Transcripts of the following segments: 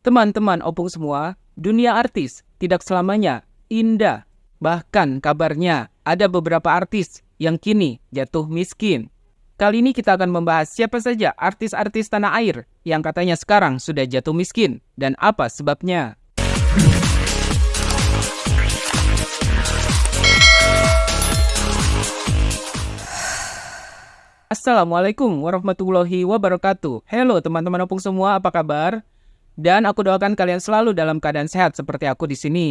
Teman-teman opung semua, dunia artis tidak selamanya indah. Bahkan kabarnya ada beberapa artis yang kini jatuh miskin. Kali ini kita akan membahas siapa saja artis-artis tanah air yang katanya sekarang sudah jatuh miskin dan apa sebabnya. Assalamualaikum warahmatullahi wabarakatuh. Halo teman-teman opung semua, apa kabar? Dan aku doakan kalian selalu dalam keadaan sehat seperti aku di sini.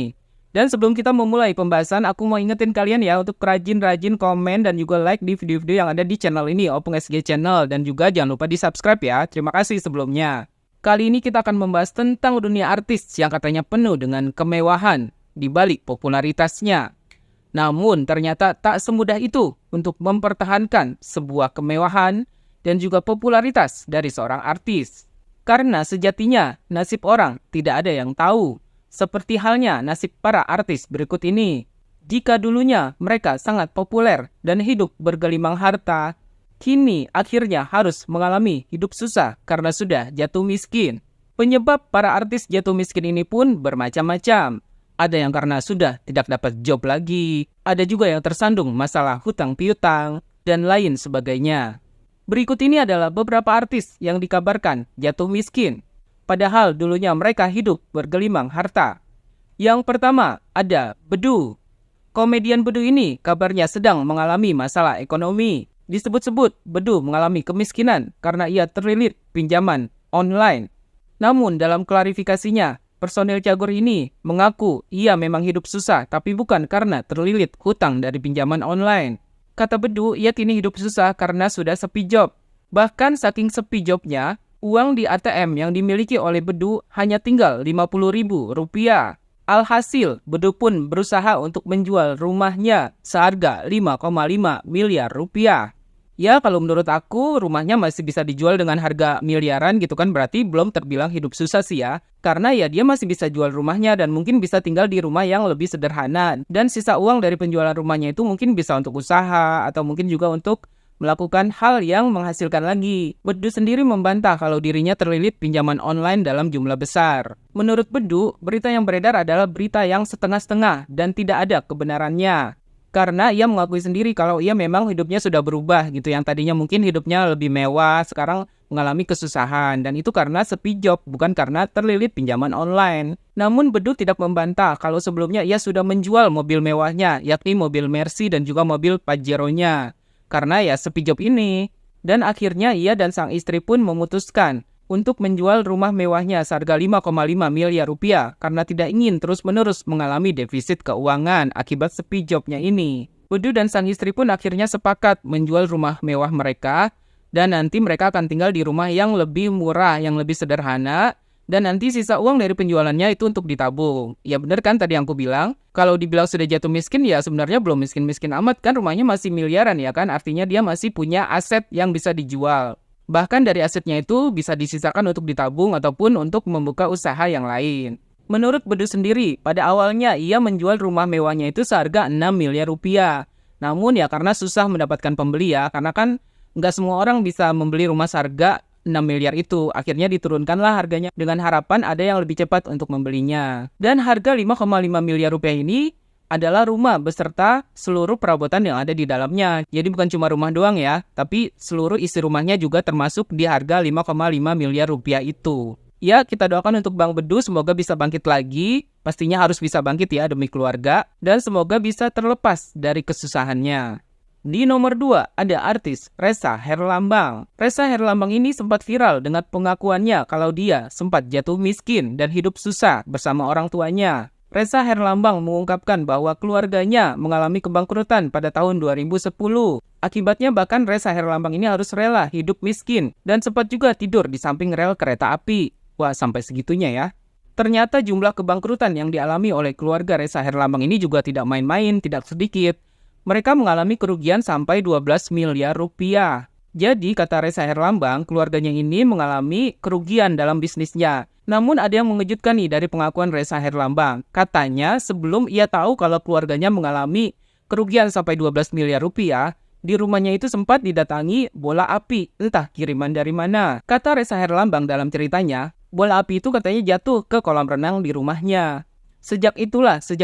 Dan sebelum kita memulai pembahasan, aku mau ingetin kalian ya untuk rajin-rajin komen dan juga like di video-video yang ada di channel ini, Opung SG Channel. Dan juga jangan lupa di subscribe ya. Terima kasih sebelumnya. Kali ini kita akan membahas tentang dunia artis yang katanya penuh dengan kemewahan di balik popularitasnya. Namun ternyata tak semudah itu untuk mempertahankan sebuah kemewahan dan juga popularitas dari seorang artis. Karena sejatinya nasib orang tidak ada yang tahu. Seperti halnya nasib para artis berikut ini. Jika dulunya mereka sangat populer dan hidup bergelimang harta, kini akhirnya harus mengalami hidup susah karena sudah jatuh miskin. Penyebab para artis jatuh miskin ini pun bermacam-macam. Ada yang karena sudah tidak dapat job lagi, ada juga yang tersandung masalah hutang piutang, dan lain sebagainya. Berikut ini adalah beberapa artis yang dikabarkan jatuh miskin, padahal dulunya mereka hidup bergelimang harta. Yang pertama ada Bedu. Komedian Bedu ini kabarnya sedang mengalami masalah ekonomi. Disebut-sebut Bedu mengalami kemiskinan karena ia terlilit pinjaman online. Namun dalam klarifikasinya, personil Cagur ini mengaku ia memang hidup susah, tapi bukan karena terlilit hutang dari pinjaman online. Kata Bedu, ia kini hidup susah karena sudah sepi job. Bahkan saking sepi jobnya, uang di ATM yang dimiliki oleh Bedu hanya tinggal Rp50.000. Alhasil, Bedu pun berusaha untuk menjual rumahnya seharga Rp5,5 miliar. Ya, kalau menurut aku rumahnya masih bisa dijual dengan harga miliaran gitu kan, berarti belum terbilang hidup susah sih ya. Karena ya dia masih bisa jual rumahnya dan mungkin bisa tinggal di rumah yang lebih sederhana. Dan sisa uang dari penjualan rumahnya itu mungkin bisa untuk usaha atau mungkin juga untuk melakukan hal yang menghasilkan lagi. Bedu sendiri membantah kalau dirinya terlilit pinjaman online dalam jumlah besar. Menurut Bedu, berita yang beredar adalah berita yang setengah-setengah dan tidak ada kebenarannya. Karena ia mengakui sendiri kalau ia memang hidupnya sudah berubah gitu. Yang tadinya mungkin hidupnya lebih mewah, sekarang mengalami kesusahan. Dan itu karena sepi job, bukan karena terlilit pinjaman online. Namun Bedu tidak membantah kalau sebelumnya ia sudah menjual mobil mewahnya, yakni mobil Mercy dan juga mobil Pajero-nya. Karena ya sepi job ini. Dan akhirnya ia dan sang istri pun memutuskan untuk menjual rumah mewahnya seharga Rp5,5 miliar karena tidak ingin terus-menerus mengalami defisit keuangan akibat sepi jobnya ini. Bedu dan sang istri pun akhirnya sepakat menjual rumah mewah mereka dan nanti mereka akan tinggal di rumah yang lebih murah, yang lebih sederhana dan nanti sisa uang dari penjualannya itu untuk ditabung. Ya benar kan tadi yang aku bilang, kalau dibilang sudah jatuh miskin ya sebenarnya belum miskin-miskin amat kan, rumahnya masih miliaran ya kan, artinya dia masih punya aset yang bisa dijual. Bahkan dari asetnya itu bisa disisakan untuk ditabung ataupun untuk membuka usaha yang lain. Menurut Bedu sendiri, pada awalnya ia menjual rumah mewahnya itu seharga Rp6 miliar. Namun ya karena susah mendapatkan pembeli ya, karena kan nggak semua orang bisa membeli rumah seharga 6 miliar itu. Akhirnya diturunkanlah harganya dengan harapan ada yang lebih cepat untuk membelinya. Dan harga Rp5,5 miliar ini adalah rumah beserta seluruh perabotan yang ada di dalamnya. Jadi bukan cuma rumah doang ya, tapi seluruh isi rumahnya juga termasuk di harga Rp5,5 miliar itu. Ya, kita doakan untuk Bang Bedu semoga bisa bangkit lagi. Pastinya harus bisa bangkit ya demi keluarga. Dan semoga bisa terlepas dari kesusahannya. Di nomor 2 ada artis Ressa Herlambang. Ressa Herlambang ini sempat viral dengan pengakuannya kalau dia sempat jatuh miskin dan hidup susah bersama orang tuanya. Ressa Herlambang mengungkapkan bahwa keluarganya mengalami kebangkrutan pada tahun 2010. Akibatnya bahkan Ressa Herlambang ini harus rela hidup miskin dan sempat juga tidur di samping rel kereta api. Wah, sampai segitunya ya. Ternyata jumlah kebangkrutan yang dialami oleh keluarga Ressa Herlambang ini juga tidak main-main, tidak sedikit. Mereka mengalami kerugian sampai Rp12 miliar. Jadi, kata Ressa Herlambang, keluarganya ini mengalami kerugian dalam bisnisnya. Namun ada yang mengejutkan nih dari pengakuan Ressa Herlambang. Katanya sebelum ia tahu kalau keluarganya mengalami kerugian sampai Rp12 miliar, di rumahnya itu sempat didatangi bola api, entah kiriman dari mana. Kata Ressa Herlambang dalam ceritanya, bola api itu katanya jatuh ke kolam renang di rumahnya. Sejak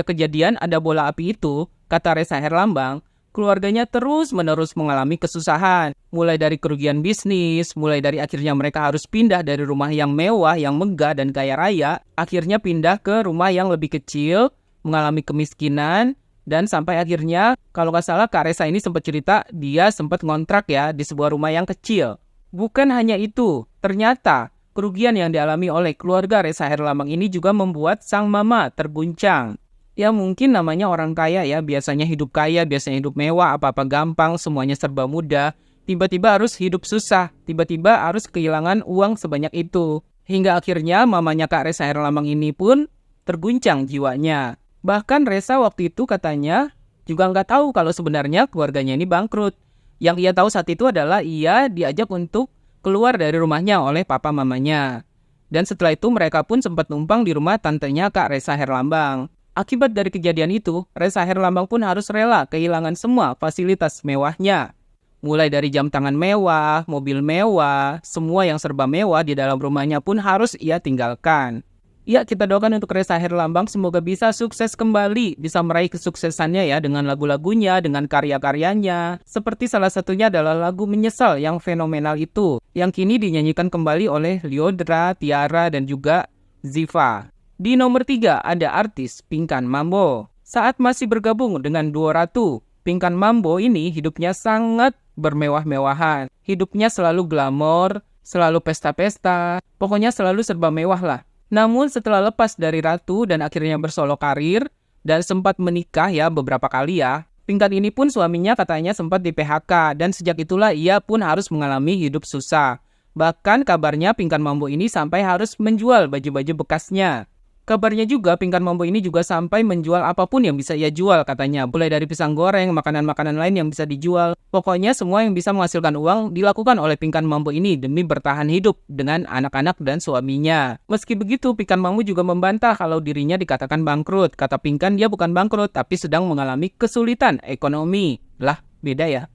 kejadian ada bola api itu, kata Ressa Herlambang, keluarganya terus-menerus mengalami kesusahan. Mulai dari kerugian bisnis, mulai dari akhirnya mereka harus pindah dari rumah yang mewah, yang megah dan kaya raya, akhirnya pindah ke rumah yang lebih kecil, mengalami kemiskinan, dan sampai akhirnya, kalau nggak salah Kak Ressa ini sempat cerita, dia sempat ngontrak ya di sebuah rumah yang kecil. Bukan hanya itu, ternyata kerugian yang dialami oleh keluarga Ressa Herlambang ini juga membuat sang mama terguncang. Ya mungkin namanya orang kaya ya, biasanya hidup kaya, biasanya hidup mewah, apa-apa gampang, semuanya serba mudah. Tiba-tiba harus hidup susah, tiba-tiba harus kehilangan uang sebanyak itu. Hingga akhirnya mamanya Kak Ressa Herlambang ini pun terguncang jiwanya. Bahkan Ressa waktu itu katanya juga nggak tahu kalau sebenarnya keluarganya ini bangkrut. Yang ia tahu saat itu adalah ia diajak untuk keluar dari rumahnya oleh papa mamanya. Dan setelah itu mereka pun sempat numpang di rumah tantenya Kak Ressa Herlambang. Akibat dari kejadian itu, Ressa Herlambang pun harus rela kehilangan semua fasilitas mewahnya. Mulai dari jam tangan mewah, mobil mewah, semua yang serba mewah di dalam rumahnya pun harus ia tinggalkan. Ya, kita doakan untuk Ressa Herlambang semoga bisa sukses kembali, bisa meraih kesuksesannya ya dengan lagu-lagunya, dengan karya-karyanya. Seperti salah satunya adalah lagu Menyesal yang fenomenal itu, yang kini dinyanyikan kembali oleh Lyodra, Tiara, dan juga Ziva. Di nomor 3 ada artis Pinkan Mambo. Saat masih bergabung dengan duo Ratu, Pinkan Mambo ini hidupnya sangat bermewah-mewahan. Hidupnya selalu glamor, selalu pesta-pesta, pokoknya selalu serba mewah lah. Namun setelah lepas dari Ratu dan akhirnya bersolo karir dan sempat menikah ya beberapa kali ya, Pinkan ini pun suaminya katanya sempat di PHK dan sejak itulah ia pun harus mengalami hidup susah. Bahkan kabarnya Pinkan Mambo ini sampai harus menjual baju-baju bekasnya. Kabarnya juga Pinkan Mambo ini juga sampai menjual apapun yang bisa ia jual katanya. Mulai dari pisang goreng, makanan-makanan lain yang bisa dijual. Pokoknya semua yang bisa menghasilkan uang dilakukan oleh Pinkan Mambo ini demi bertahan hidup dengan anak-anak dan suaminya. Meski begitu, Pinkan Mambo juga membantah kalau dirinya dikatakan bangkrut. Kata Pinkan dia bukan bangkrut tapi sedang mengalami kesulitan ekonomi. Lah, beda ya.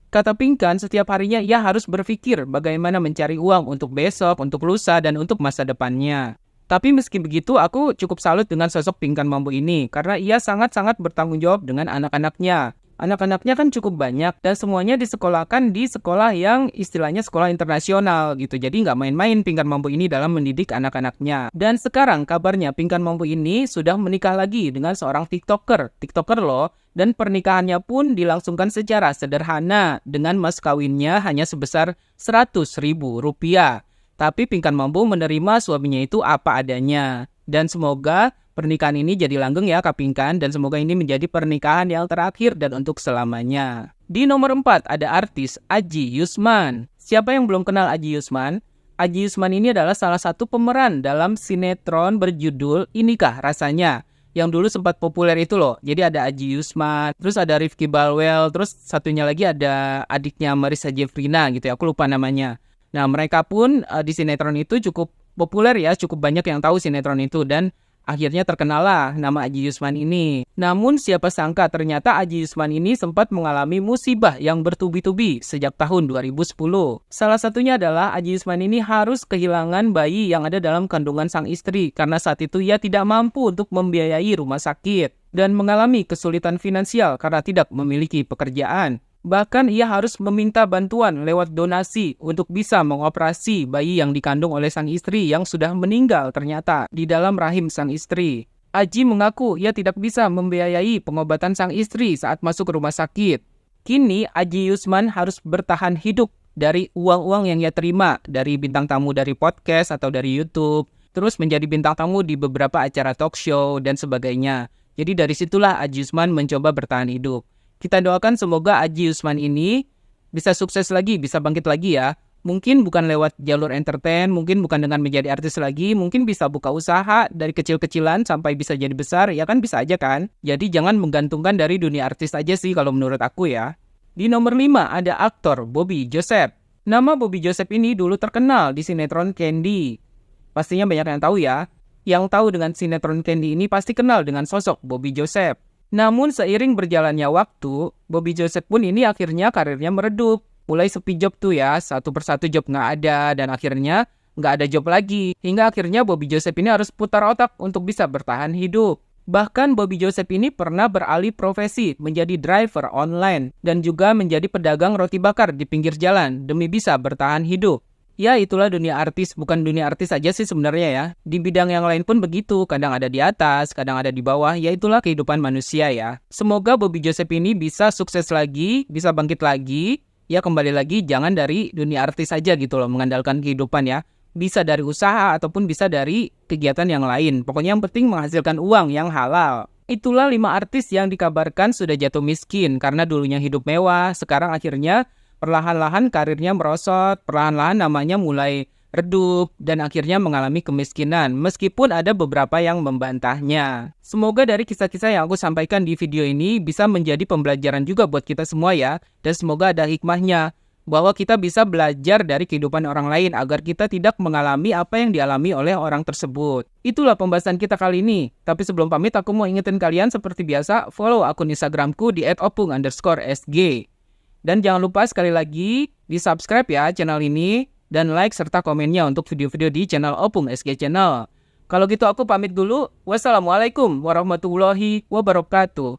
Kata Pinkan, setiap harinya ia harus berpikir bagaimana mencari uang untuk besok, untuk lusa, dan untuk masa depannya. Tapi meski begitu, aku cukup salut dengan sosok Pinkan Mambo ini karena ia sangat-sangat bertanggung jawab dengan anak-anaknya. Anak-anaknya kan cukup banyak dan semuanya disekolahkan di sekolah yang istilahnya sekolah internasional gitu. Jadi nggak main-main Pinkan Mambo ini dalam mendidik anak-anaknya. Dan sekarang kabarnya Pinkan Mambo ini sudah menikah lagi dengan seorang TikToker loh. Dan pernikahannya pun dilangsungkan secara sederhana dengan mas kawinnya hanya sebesar Rp100.000. Tapi Pinkan Mambo menerima suaminya itu apa adanya. Dan semoga pernikahan ini jadi langgeng ya Kak Pinkan. Dan semoga ini menjadi pernikahan yang terakhir dan untuk selamanya. Di nomor 4 ada artis Adji Yusman. Siapa yang belum kenal Adji Yusman? Adji Yusman ini adalah salah satu pemeran dalam sinetron berjudul Inikah Rasanya. Yang dulu sempat populer itu loh. Jadi ada Adji Yusman, terus ada Rifki Balwell, terus satunya lagi ada adiknya Marissa Jeffrina gitu ya. Aku lupa namanya. Nah, mereka pun di sinetron itu cukup populer ya, cukup banyak yang tahu sinetron itu dan akhirnya terkenal lah nama Adji Yusman ini. Namun siapa sangka ternyata Adji Yusman ini sempat mengalami musibah yang bertubi-tubi sejak tahun 2010. Salah satunya adalah Adji Yusman ini harus kehilangan bayi yang ada dalam kandungan sang istri karena saat itu ia tidak mampu untuk membiayai rumah sakit dan mengalami kesulitan finansial karena tidak memiliki pekerjaan. Bahkan ia harus meminta bantuan lewat donasi untuk bisa mengoperasi bayi yang dikandung oleh sang istri yang sudah meninggal ternyata di dalam rahim sang istri. Adji mengaku ia tidak bisa membiayai pengobatan sang istri saat masuk rumah sakit. Kini Adji Yusman harus bertahan hidup dari uang-uang yang ia terima dari bintang tamu dari podcast atau dari YouTube. Terus menjadi bintang tamu di beberapa acara talk show dan sebagainya. Jadi dari situlah Adji Yusman mencoba bertahan hidup. Kita doakan semoga Adji Yusman ini bisa sukses lagi, bisa bangkit lagi ya. Mungkin bukan lewat jalur entertain, mungkin bukan dengan menjadi artis lagi, mungkin bisa buka usaha dari kecil-kecilan sampai bisa jadi besar, ya kan bisa aja kan. Jadi jangan menggantungkan dari dunia artis aja sih kalau menurut aku ya. Di nomor 5 ada aktor Bobby Joseph. Nama Bobby Joseph ini dulu terkenal di sinetron Candy. Pastinya banyak yang tahu ya. Yang tahu dengan sinetron Candy ini pasti kenal dengan sosok Bobby Joseph. Namun seiring berjalannya waktu, Bobby Joseph pun ini akhirnya karirnya meredup. Mulai sepi job tuh ya, satu persatu job nggak ada. Dan akhirnya nggak ada job lagi. Hingga akhirnya Bobby Joseph ini harus putar otak untuk bisa bertahan hidup. Bahkan Bobby Joseph ini pernah beralih profesi menjadi driver online dan juga menjadi pedagang roti bakar di pinggir jalan demi bisa bertahan hidup. Ya, itulah dunia artis, bukan dunia artis saja sih sebenarnya ya. Di bidang yang lain pun begitu, kadang ada di atas, kadang ada di bawah, ya itulah kehidupan manusia ya. Semoga Bobby Joseph ini bisa sukses lagi, bisa bangkit lagi. Ya, kembali lagi jangan dari dunia artis saja gitu loh, mengandalkan kehidupan ya. Bisa dari usaha ataupun bisa dari kegiatan yang lain. Pokoknya yang penting menghasilkan uang yang halal. Itulah 5 artis yang dikabarkan sudah jatuh miskin karena dulunya hidup mewah, sekarang akhirnya perlahan-lahan karirnya merosot, perlahan-lahan namanya mulai redup, dan akhirnya mengalami kemiskinan, meskipun ada beberapa yang membantahnya. Semoga dari kisah-kisah yang aku sampaikan di video ini bisa menjadi pembelajaran juga buat kita semua ya, dan semoga ada hikmahnya, bahwa kita bisa belajar dari kehidupan orang lain agar kita tidak mengalami apa yang dialami oleh orang tersebut. Itulah pembahasan kita kali ini. Tapi sebelum pamit, aku mau ingetin kalian seperti biasa, follow akun Instagramku di @opung_sg. Dan jangan lupa sekali lagi di-subscribe ya channel ini dan like serta komennya untuk video-video di channel Opung SG Channel. Kalau gitu aku pamit dulu. Wassalamualaikum warahmatullahi wabarakatuh.